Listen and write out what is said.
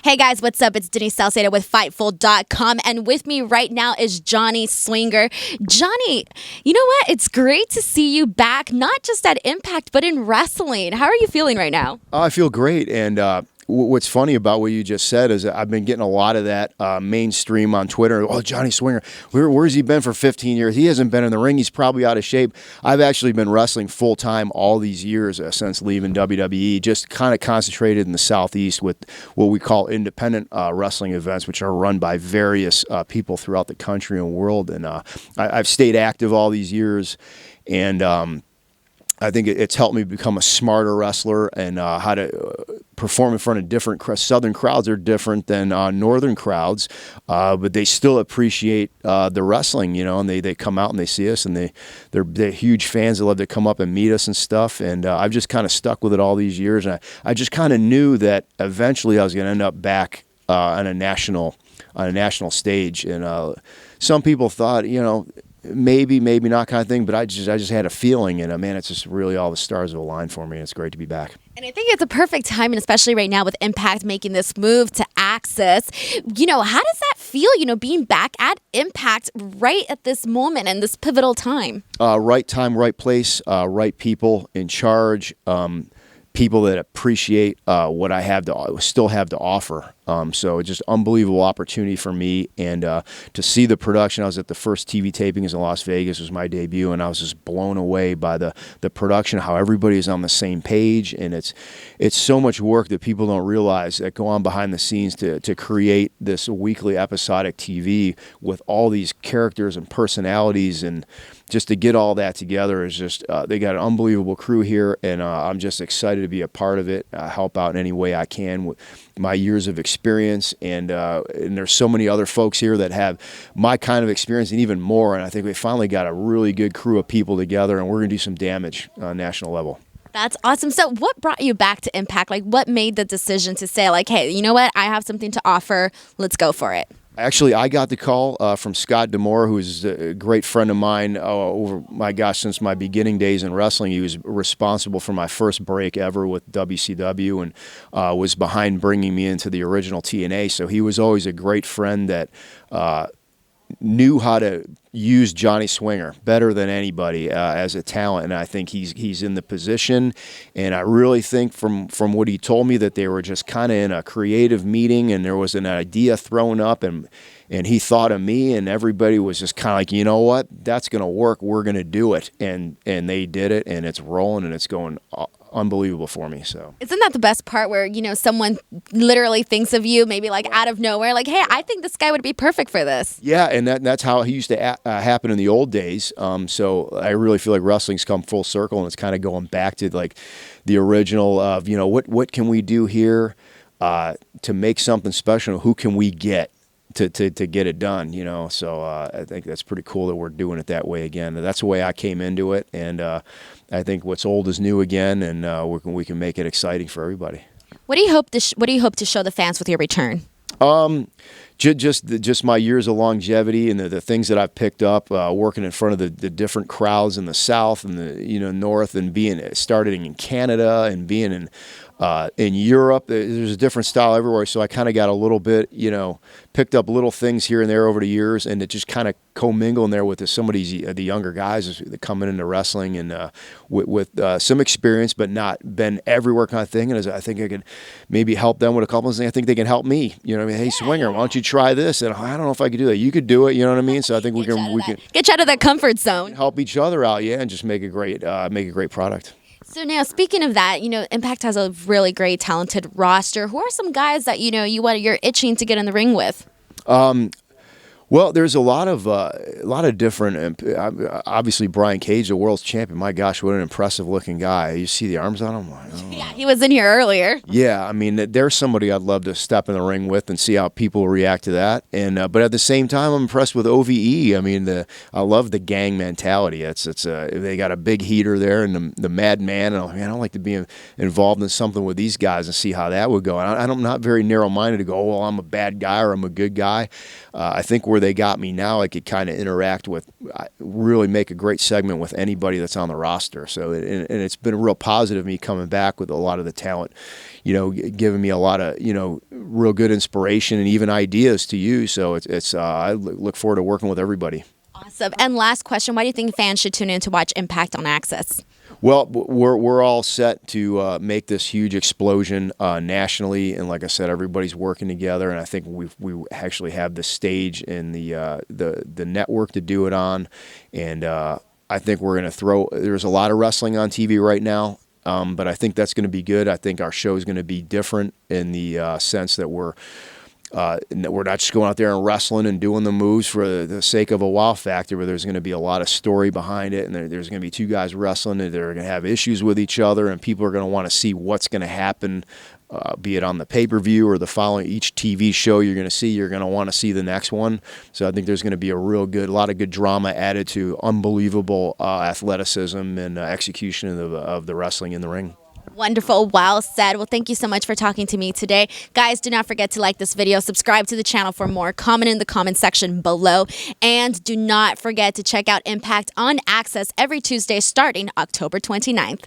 Hey guys, what's up? It's Denise Salcedo with Fightful.com, and with me right now is Johnny Swinger. Johnny, you know what? It's great to see you back, not just at Impact, but in wrestling. How are you feeling right now? I feel great, and what's funny about what you just said is I've been getting a lot of that mainstream on Twitter. Oh, Johnny Swinger, where's he been for 15 years? He hasn't been in the ring. He's probably out of shape. I've actually been wrestling full-time all these years since leaving WWE, just kind of concentrated in the Southeast with what we call independent wrestling events, which are run by various people throughout the country and world. And I've stayed active all these years, and I think it's helped me become a smarter wrestler and how to perform in front of different Southern crowds are different than Northern crowds, but they still appreciate the wrestling, you know, and they come out and they see us, and they're huge fans. They love to come up and meet us and stuff, and I've just kind of stuck with it all these years, and I just kind of knew that eventually I was going to end up back on a national stage, and some people thought, you know, maybe not kind of thing, but I just had a feeling, and man, it's just really all the stars have aligned for me, and it's great to be back. And I think it's a perfect time, and especially right now with Impact making this move to Access. You know, how does that feel, you know, being back at Impact right at this moment and this pivotal time? Right time, right place, right people in charge, people that appreciate what I still have to offer. So it's just unbelievable opportunity for me, and to see the production. I was at the first TV tapings in Las Vegas. It was my debut, and I was just blown away by the production, how everybody is on the same page, and it's so much work that people don't realize that go on behind the scenes to create this weekly episodic TV with all these characters and personalities, and just to get all that together is just they got an unbelievable crew here, and I'm just excited to be a part of it, help out in any way I can with my years of experience, and there's so many other folks here that have my kind of experience and even more, and I think we finally got a really good crew of people together, and we're going to do some damage on national level. That's awesome. So what brought you back to Impact? Like, what made the decision to say, like, hey, you know what? I have something to offer. Let's go for it. Actually, I got the call from Scott D'Amore, who's a great friend of mine over, my gosh, since my beginning days in wrestling. He was responsible for my first break ever with WCW, and was behind bringing me into the original TNA. So he was always a great friend that knew how to use Johnny Swinger better than anybody as a talent, and I think he's in the position, and I really think from what he told me that they were just kind of in a creative meeting, and there was an idea thrown up, and he thought of me, and everybody was just kind of like, you know what, that's going to work, we're going to do it, and they did it, and it's rolling, and it's going unbelievable for me. So isn't that the best part, where, you know, someone literally thinks of you, maybe like out of nowhere, like, hey, I think this guy would be perfect for this? Yeah, and that's how it used to happen in the old days. So I really feel like wrestling's come full circle, and it's kind of going back to like the original of, you know, what can we do here to make something special? Who can we get to get it done, you know? So I think that's pretty cool that we're doing it that way again. That's the way I came into it, and I think what's old is new again, and we can make it exciting for everybody. What do you hope to show the fans with your return? Just my years of longevity and the things that I've picked up working in front of the different crowds in the South and the North, and starting in Canada and being in Europe. There's a different style everywhere, so I kind of got a little bit, you know, picked up little things here and there over the years, and it just kind of commingle in there with some of the younger guys that coming into wrestling, and with some experience, but not been everywhere kind of thing. And I think I could maybe help them with a couple of things. I think they can help me. You know what I mean? Hey, Swinger, why don't you try this? And I don't know if I could do that. You could do it. You know what I mean? So I think we can get you out of that comfort zone, help each other out, yeah, and just make a great product. So now, speaking of that, you know, Impact has a really great, talented roster. Who are some guys that, you know, you're itching to get in the ring with? Well, there's a lot of different. Obviously, Brian Cage, the world's champion. My gosh, what an impressive looking guy! You see the arms on him? Oh. Yeah, he was in here earlier. Yeah, I mean, there's somebody I'd love to step in the ring with and see how people react to that. And but at the same time, I'm impressed with OVE. I mean, I love the gang mentality. They got a big heater there, and the madman. And I'd like to be involved in something with these guys and see how that would go. And I'm not very narrow minded to go, oh, well, I'm a bad guy or I'm a good guy. I think where they got me now, I could kind of interact with, really make a great segment with anybody that's on the roster. So, and it's been real positive, me coming back with a lot of the talent, giving me a lot of, real good inspiration and even ideas to use. So I look forward to working with everybody. Awesome. And last question, why do you think fans should tune in to watch Impact on Access? Well, we're all set to make this huge explosion nationally, and like I said, everybody's working together, and I think we actually have the stage and the network to do it on, and I think we're going to there's a lot of wrestling on TV right now, but I think that's going to be good. I think our show is going to be different in the sense that we're not just going out there and wrestling and doing the moves for the sake of a wow factor, but there's going to be a lot of story behind it, and there's going to be two guys wrestling, and they're going to have issues with each other, and people are going to want to see what's going to happen, be it on the pay-per-view or the following each TV show you're going to see. You're going to want to see the next one. So I think there's going to be a lot of good drama added to unbelievable athleticism and execution of the wrestling in the ring. Wonderful. Well said. Well, thank you so much for talking to me today. Guys, do not forget to like this video, subscribe to the channel for more, comment in the comment section below, and do not forget to check out Impact on Access every Tuesday starting October 29th.